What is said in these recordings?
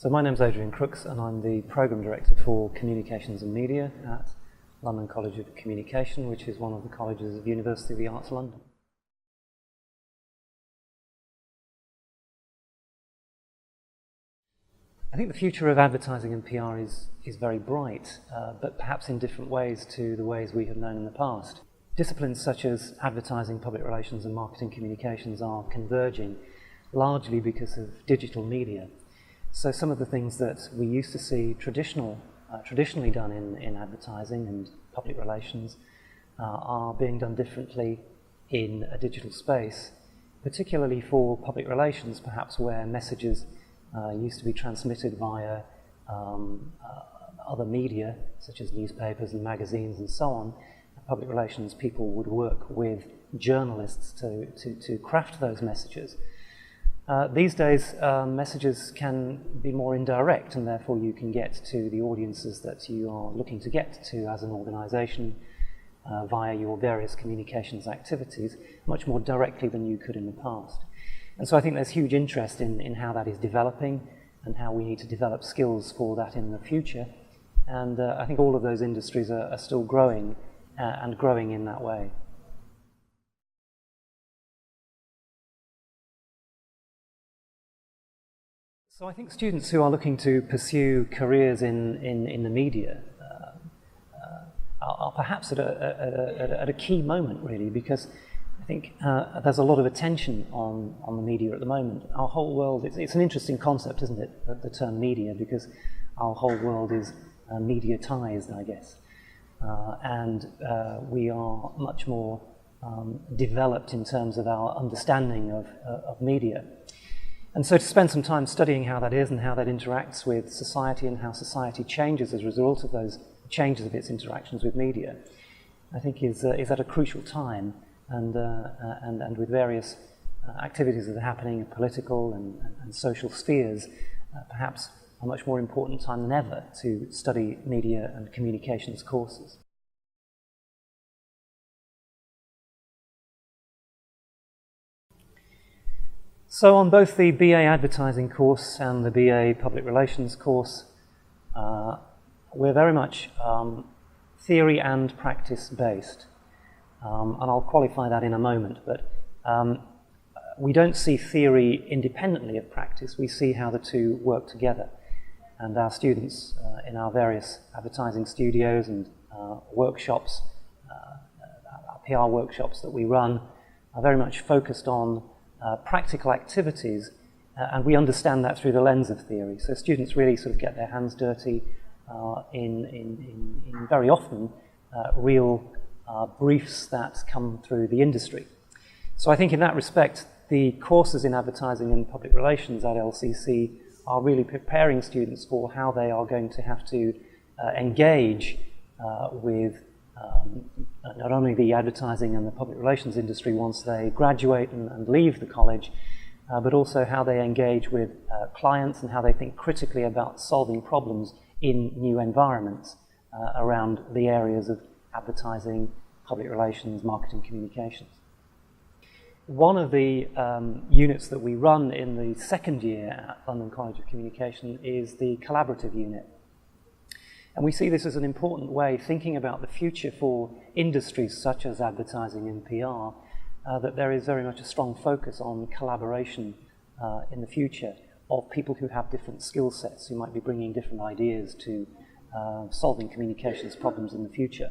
So my name's Adrian Crookes and I'm the Programme Director for Communications and Media at London College of Communication, which is one of the colleges of University of the Arts London. I think the future of advertising and PR is very bright, but perhaps in different ways to the ways we have known in the past. Disciplines such as advertising, public relations and marketing communications are converging, largely because of digital media. So some of the things that we used to see traditionally done in advertising and public relations are being done differently in a digital space, particularly for public relations, perhaps where messages used to be transmitted via other media, such as newspapers and magazines and so on. Public relations people would work with journalists to craft those messages. These days, messages can be more indirect, and therefore you can get to the audiences that you are looking to get to as an organisation via your various communications activities much more directly than you could in the past. And so I think there's huge interest in how that is developing and how we need to develop skills for that in the future. And I think all of those industries are still growing and growing in that way. So I think students who are looking to pursue careers in the media are perhaps at a key moment, really, because I think there's a lot of attention on the media at the moment. Our whole world, it's an interesting concept, isn't it, the term media, because our whole world is mediatized, I guess. And we are much more developed in terms of our understanding of media. And so to spend some time studying how that is and how that interacts with society and how society changes as a result of those changes of its interactions with media, I think is at a crucial time, and with various activities that are happening in political and social spheres, perhaps a much more important time than ever to study media and communications courses. So on both the BA Advertising course and the BA Public Relations course, we're very much theory and practice based. And I'll qualify that in a moment, but we don't see theory independently of practice. We see how the two work together. And our students in our various advertising studios and workshops, our PR workshops that we run, are very much focused on practical activities, and we understand that through the lens of theory. So students really sort of get their hands dirty in very often real briefs that come through the industry. So I think in that respect, the courses in advertising and public relations at LCC are really preparing students for how they are going to have to engage with not only the advertising and the public relations industry once they graduate and leave the college, but also how they engage with clients and how they think critically about solving problems in new environments around the areas of advertising, public relations, marketing, communications. One of the units that we run in the second year at London College of Communication is the collaborative unit. And we see this as an important way, thinking about the future for industries such as advertising and PR, that there is very much a strong focus on collaboration in the future of people who have different skill sets, who might be bringing different ideas to solving communications problems in the future.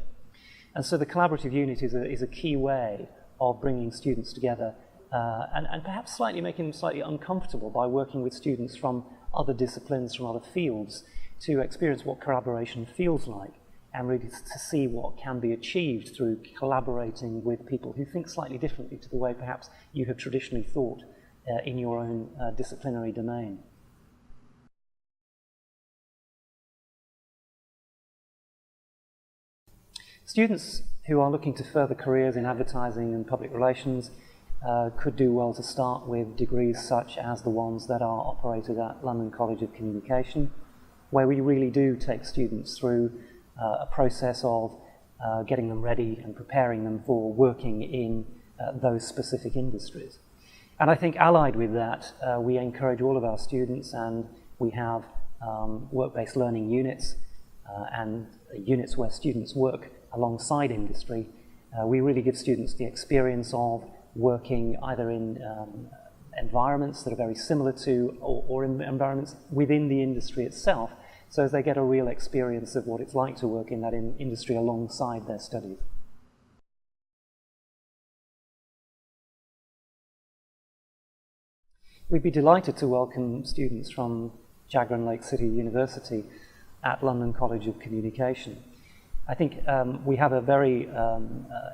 And so the collaborative unit is a key way of bringing students together and perhaps making them slightly uncomfortable by working with students from other disciplines, from other fields, to experience what collaboration feels like and really to see what can be achieved through collaborating with people who think slightly differently to the way perhaps you have traditionally thought in your own disciplinary domain. Students who are looking to further careers in advertising and public relations could do well to start with degrees such as the ones that are operated at London College of Communication, where we really do take students through a process of getting them ready and preparing them for working in those specific industries. And I think allied with that, we encourage all of our students, and we have work-based learning units and units where students work alongside industry, we really give students the experience of working either in environments that are very similar to or in environments within the industry itself, so as they get a real experience of what it's like to work in that industry alongside their studies. We'd be delighted to welcome students from Jagran Lakecity University at London College of Communication. I think we have a very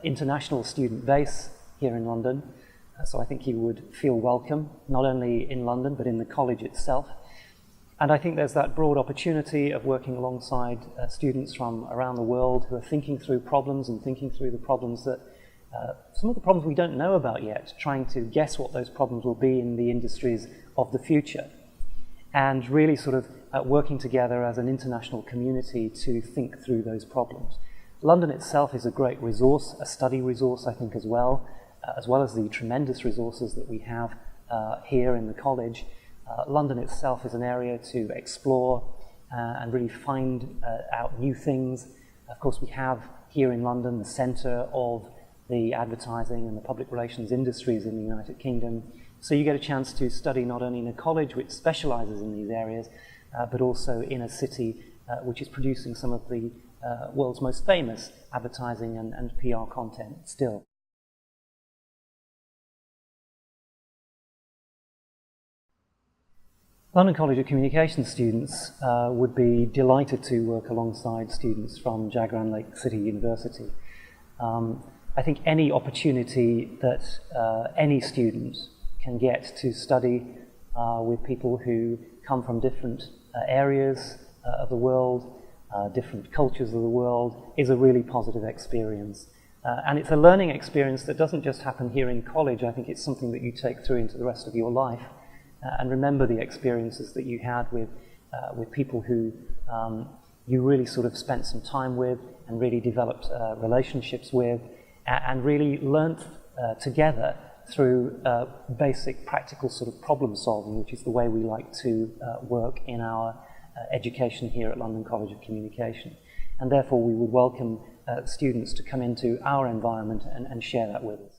international student base here in London, so I think you would feel welcome, not only in London, but in the college itself. And I think there's that broad opportunity of working alongside students from around the world who are thinking through problems and thinking through the problems that some of the problems we don't know about yet, trying to guess what those problems will be in the industries of the future, and really sort of working together as an international community to think through those problems. London itself is a great resource, a study resource, I think, as well as the tremendous resources that we have here in the college. London itself is an area to explore and really find out new things. Of course, we have here in London the centre of the advertising and the public relations industries in the United Kingdom. So you get a chance to study not only in a college which specialises in these areas, but also in a city which is producing some of the world's most famous advertising and PR content still. London College of Communication students would be delighted to work alongside students from Jagran Lakecity University. I think any opportunity that any student can get to study with people who come from different areas of the world, different cultures of the world, is a really positive experience. And it's a learning experience that doesn't just happen here in college. I think it's something that you take through into the rest of your life and remember the experiences that you had with people who you really sort of spent some time with and really developed relationships with, and really learnt together through basic practical sort of problem solving, which is the way we like to work in our education here at London College of Communication. And therefore we would welcome students to come into our environment and share that with us.